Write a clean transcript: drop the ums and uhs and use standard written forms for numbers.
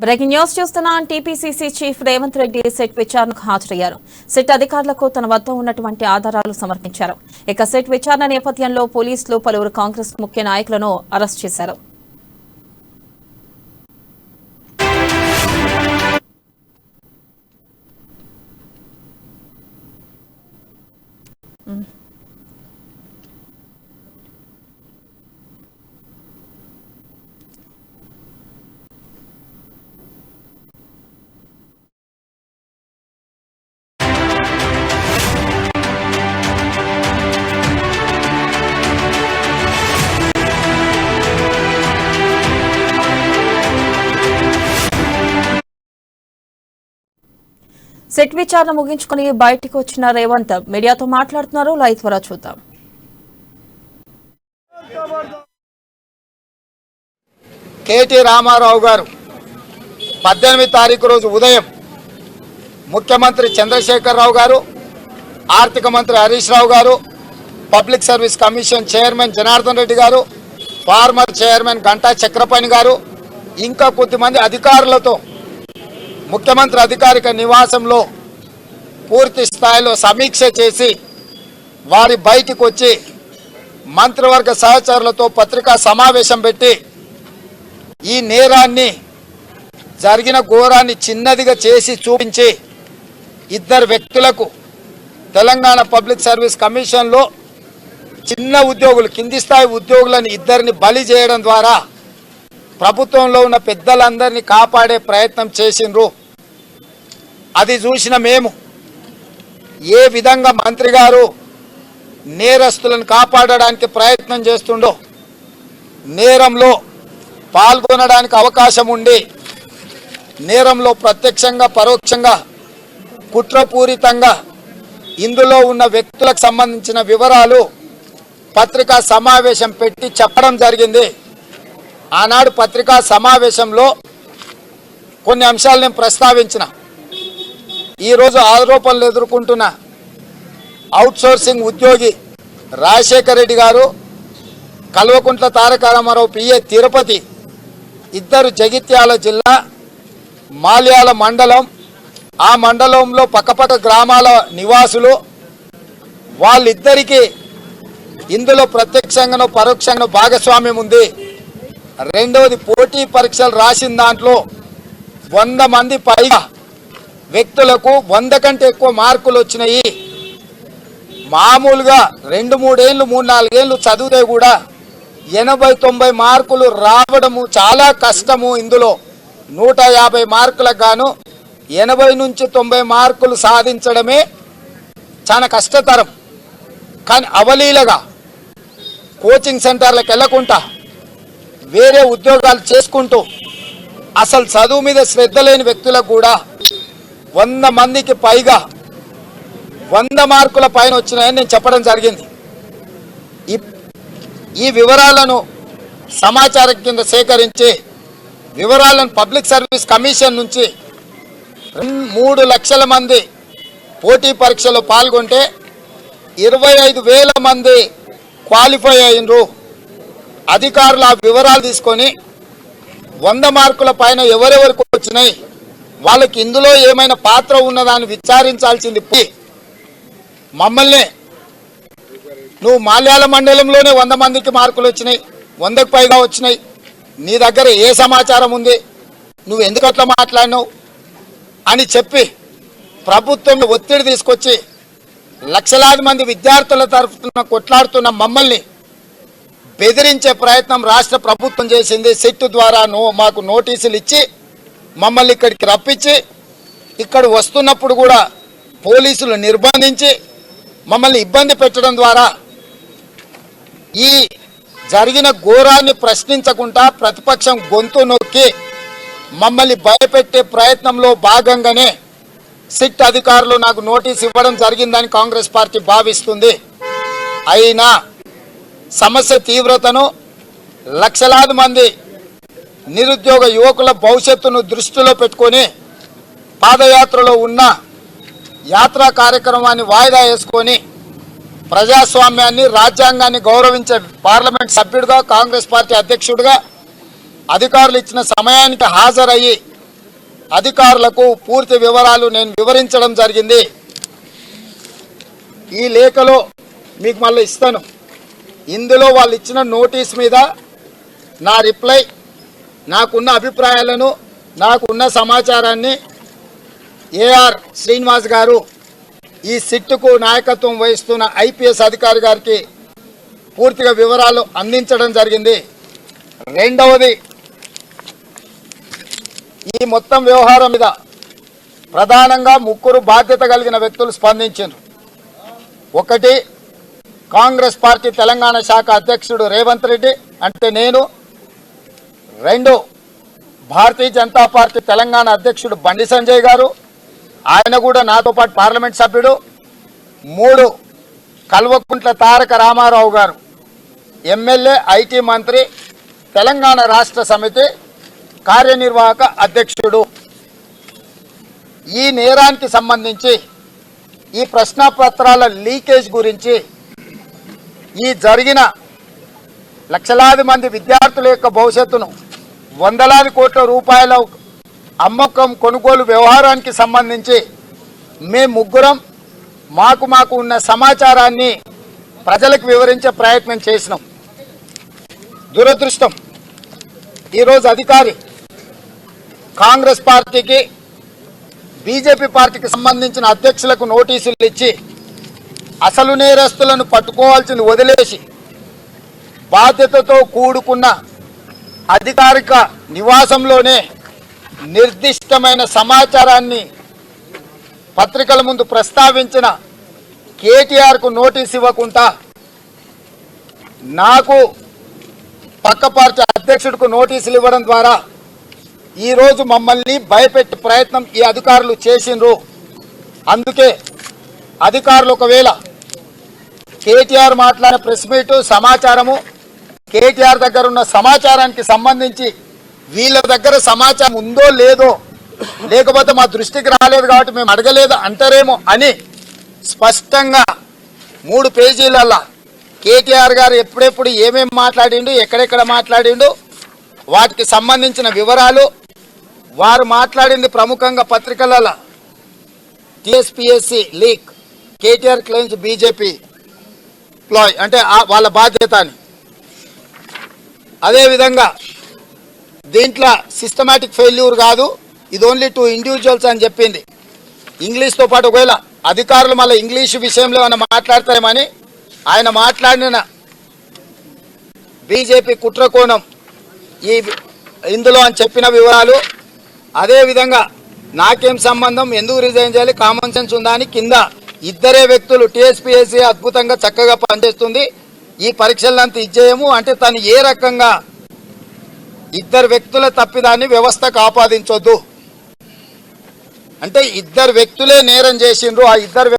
Breaking news చూస్తున్నాం. TPCC chief Revanth Reddy set విచారణకు హాజరయ్యారు. సెట్ అధికారులకు తన వద్ద ఉన్నటువంటి ఆధారాలు సమర్పించారు. ఇక సెట్ విచారణ నేపథ్యంలో పోలీసులు పలువురు కాంగ్రెస్ ముఖ్య నాయకులను అరెస్ట్ చేశారు. సెట్ విచారణ ముగించుకుని బయటికి వచ్చిన రేవంత్ మీడియాతో మాట్లాడుతున్నారు. లైవ్ ద్వారా చూద్దాం. కేటీ రామారావు గారు 18 తారీఖు రోజు ఉదయం ముఖ్యమంత్రి చంద్రశేఖరరావు గారు, ఆర్థిక మంత్రి హరీష్ రావు గారు, public service commission chairman Janardhan Reddy గారు, ఫార్మర్ చైర్మన్ గంటా చక్రపాణి గారు, ఇంకా కొద్దిమంది అధికారులతో ముఖ్యమంత్రి అధికారిక నివాసంలో పూర్తి స్థాయిలో సమీక్ష చేసి వారి బయటికి వచ్చి మంత్రివర్గ సహచరులతో పత్రికా సమావేశం పెట్టి ఈ నేరాన్ని, జరిగిన ఘోరాన్ని చిన్నదిగా చేసి చూపించి ఇద్దరు వ్యక్తులకు తెలంగాణ పబ్లిక్ సర్వీస్ కమిషన్లో చిన్న ఉద్యోగులు, కింది స్థాయి ఉద్యోగులను ఇద్దరిని బలి చేయడం ద్వారా ప్రభుత్వంలో ఉన్న పెద్దలందరినీ కాపాడే ప్రయత్నం చేసిండ్రు. అది చూసిన మేము ఏ విధంగా మంత్రి గారు నేరస్తులను కాపాడడానికి ప్రయత్నం చేస్తుండో, నేరంలో పాల్గొనడానికి అవకాశం ఉండి నేరంలో ప్రత్యక్షంగా పరోక్షంగా కుట్రపూరితంగా ఇందులో ఉన్న వ్యక్తులకు సంబంధించిన వివరాలు పత్రికా సమావేశం పెట్టి చెప్పడం జరిగింది. ఆనాడు పత్రికా సమావేశంలో కొన్ని అంశాలు నేను ప్రస్తావించిన. ఈరోజు ఆరోపణలు ఎదుర్కొంటున్న అవుట్సోర్సింగ్ ఉద్యోగి రాజశేఖర్ రెడ్డి గారు, కల్వకుంట్ల తారక రామారావు పిఏ తిరుపతి, ఇద్దరు జగిత్యాల జిల్లా మాల్యాల మండలం, ఆ మండలంలో పక్కపక్క గ్రామాల నివాసులు, వాళ్ళిద్దరికీ ఇందులో ప్రత్యక్షంగానో పరోక్షంగానో భాగస్వామ్యం ఉంది. రెండవది, పోటీ పరీక్షలు రాసిన దాంట్లో 100 మంది పైగా వ్యక్తులకు 100 కంటే ఎక్కువ మార్కులు వచ్చినాయి. మామూలుగా 2-3 ఏళ్ళు 3-4 ఏళ్ళు చదివితే కూడా 80-90 మార్కులు రావడము చాలా కష్టము. ఇందులో 150 మార్కులకు గాను 80 నుంచి 90 మార్కులు సాధించడమే చాలా కష్టతరం. కానీ అవలీలగా కోచింగ్ సెంటర్లకు వెళ్ళకుండా వేరే ఉద్యోగాలు చేసుకుంటూ అసలు చదువు మీద శ్రద్ధ లేని వ్యక్తులకు కూడా 100 మందికి పైగా 100 మార్కుల పైన వచ్చినాయని నేను చెప్పడం జరిగింది. ఈ వివరాలను సమాచారం కింద సేకరించి వివరాలను పబ్లిక్ సర్వీస్ కమిషన్ నుంచి 3 లక్షల మంది పోటీ పరీక్షలో పాల్గొంటే 25,000 మంది క్వాలిఫై అయినరు. అధికారులు ఆ వివరాలు తీసుకొని 100 మార్కుల పైన ఎవరెవరికి వచ్చినాయి, వాళ్ళకి ఇందులో ఏమైనా పాత్ర ఉన్నదాన్ని విచారించాల్సింది. మమ్మల్ని నువ్వు మాల్యాల మండలంలోనే 100 మందికి మార్కులు వచ్చినాయి, 100కు పైగా వచ్చినాయి, నీ దగ్గర ఏ సమాచారం ఉంది, నువ్వు ఎందుకు అట్లా మాట్లాడినావు అని చెప్పి ప్రభుత్వం ఒత్తిడి తీసుకొచ్చి లక్షలాది మంది విద్యార్థుల తరఫున కొట్లాడుతున్న మమ్మల్ని బెదిరించే ప్రయత్నం రాష్ట్ర ప్రభుత్వం చేసింది. సెట్ ద్వారా మాకు నోటీసులు ఇచ్చి మమ్మల్ని ఇక్కడికి రప్పించి ఇక్కడ వస్తున్నప్పుడు కూడా పోలీసులు నిర్బంధించి మమ్మల్ని ఇబ్బంది పెట్టడం ద్వారా ఈ జరిగిన ఘోరాన్ని ప్రశ్నించకుండా ప్రతిపక్షం గొంతు నొక్కి మమ్మల్ని భయపెట్టే ప్రయత్నంలో భాగంగానే సిట్ అధికారులు నాకు నోటీస్ ఇవ్వడం జరిగిందని కాంగ్రెస్ పార్టీ భావిస్తుంది. అయినా సమస్య తీవ్రతను, లక్షలాది మంది నిరుద్యోగ యువకుల భవిష్యత్తును దృష్టిలో పెట్టుకొని పాదయాత్రలో ఉన్న యాత్రా కార్యక్రమాన్ని వాయిదా వేసుకొని ప్రజాస్వామ్యాన్ని, రాజ్యాంగాన్ని గౌరవించే పార్లమెంట్ సభ్యుడిగా, కాంగ్రెస్ పార్టీ అధ్యక్షుడిగా అధికారులు ఇచ్చిన సమయానికి హాజరయ్యి అధికారులకు పూర్తి వివరాలు నేను వివరించడం జరిగింది. ఈ లేఖలో మీకు మళ్ళీ ఇస్తాను. ఇందులో వాళ్ళు ఇచ్చిన నోటీస్ మీద నా రిప్లై, నాకున్న అభిప్రాయాలను, నాకున్న సమాచారాన్ని ఏఆర్ శ్రీనివాస్ గారు ఈ సిట్టుకు నాయకత్వం వహిస్తున్న ఐపీఎస్ అధికారి గారికి పూర్తిగా వివరాలు అందించడం జరిగింది. రెండవది, ఈ మొత్తం వ్యవహారం మీద ప్రధానంగా ముగ్గురు బాధ్యత కలిగిన వ్యక్తులు స్పందించారు. ఒకటి, కాంగ్రెస్ పార్టీ తెలంగాణ శాఖ అధ్యక్షుడు రేవంత్ రెడ్డి అంటే నేను. రెండు, భారతీయ జనతా పార్టీ తెలంగాణ అధ్యక్షుడు బండి సంజయ్ గారు, ఆయన కూడా నాతో పాటు పార్లమెంట్ సభ్యుడు. మూడు, కల్వకుంట్ల తారక రామారావు గారు, ఎమ్మెల్యే, ఐటీ మంత్రి, తెలంగాణ రాష్ట్ర సమితి కార్యనిర్వాహక అధ్యక్షుడు. ఈ నేరానికి సంబంధించి, ఈ ప్రశ్నపత్రాల లీకేజ్ గురించి, ఈ జరిగిన లక్షలాది మంది విద్యార్థుల యొక్క భవిష్యత్తును, వందలాది కోట్ల రూపాయల అమ్మకం కొనుగోలు వ్యవహారానికి సంబంధించి మేము ముగ్గురం మాకు ఉన్న సమాచారాన్ని ప్రజలకు వివరించే ప్రయత్నం చేసినాం. దురదృష్టం, ఈరోజు అధికారి కాంగ్రెస్ పార్టీకి, బీజేపీ పార్టీకి సంబంధించిన అధ్యక్షులకు నోటీసులు ఇచ్చి అసలు నేరస్తులను పట్టుకోవాల్సింది వదిలేసి బాధ్యతతో కూడుకున్న అధికారిక నివాసంలోనే నిర్దిష్టమైన సమాచారాన్ని పత్రికల ముందు ప్రస్తావించిన కేటీఆర్కు నోటీస్ ఇవ్వకుండా నాకు, పక్క పార్టీ అధ్యక్షుడికి నోటీసులు ఇవ్వడం ద్వారా ఈరోజు మమ్మల్ని భయపెట్టే ప్రయత్నం ఈ అధికారులు చేసిండ్రు. అందుకే అధికారులు ఒకవేళ కేటీఆర్ మాట్లాడిన ప్రెస్ మీటు సమాచారము, కేటీఆర్ దగ్గర ఉన్న సమాచారానికి సంబంధించి వీళ్ళ దగ్గర సమాచారం ఉందో లేదో, లేకపోతే మా దృష్టికి రాలేదు కాబట్టి మేము అడగలేదు అంటారేమో అని స్పష్టంగా 3 పేజీలలో కేటీఆర్ గారు ఎప్పుడెప్పుడు ఏమేమి మాట్లాడిండు, ఎక్కడెక్కడ మాట్లాడిండు, వాటికి సంబంధించిన వివరాలు, వారు మాట్లాడింది ప్రముఖంగా పత్రికలలో TSPSC leak, KTR claims BJP ploy అంటే వాళ్ళ బాధ్యత అని. అదేవిధంగా దీంట్లో సిస్టమాటిక్ ఫెయిల్యూర్ కాదు, ఇది ఓన్లీ 2 ఇండివిజువల్స్ అని చెప్పింది. ఇంగ్లీష్తో పాటు ఒకవేళ అధికారులు మళ్ళీ ఇంగ్లీష్ విషయంలో ఏమైనా మాట్లాడతారేమని ఆయన మాట్లాడిన బీజేపీ కుట్రకోణం ఇందులో అని చెప్పిన వివరాలు, అదేవిధంగా నాకేం సంబంధం, ఎందుకు రిజైన్ చేయాలి, కామన్ సెన్స్ ఉందా అని కింద ఇద్దరే వ్యక్తులు, టీఎస్పీఎస్సీ అద్భుతంగా చక్కగా పనిచేస్తుంది, ఈ పరీక్షలంతా ఇచ్చేయము అంటే తను ఏ రకంగా ఇద్దరు వ్యక్తుల తప్పిదాన్ని వ్యవస్థకు ఆపాదించొద్దు అంటే ఇద్దరు వ్యక్తులే నేరం చేసిండ్రు. ఆ ఇద్దరు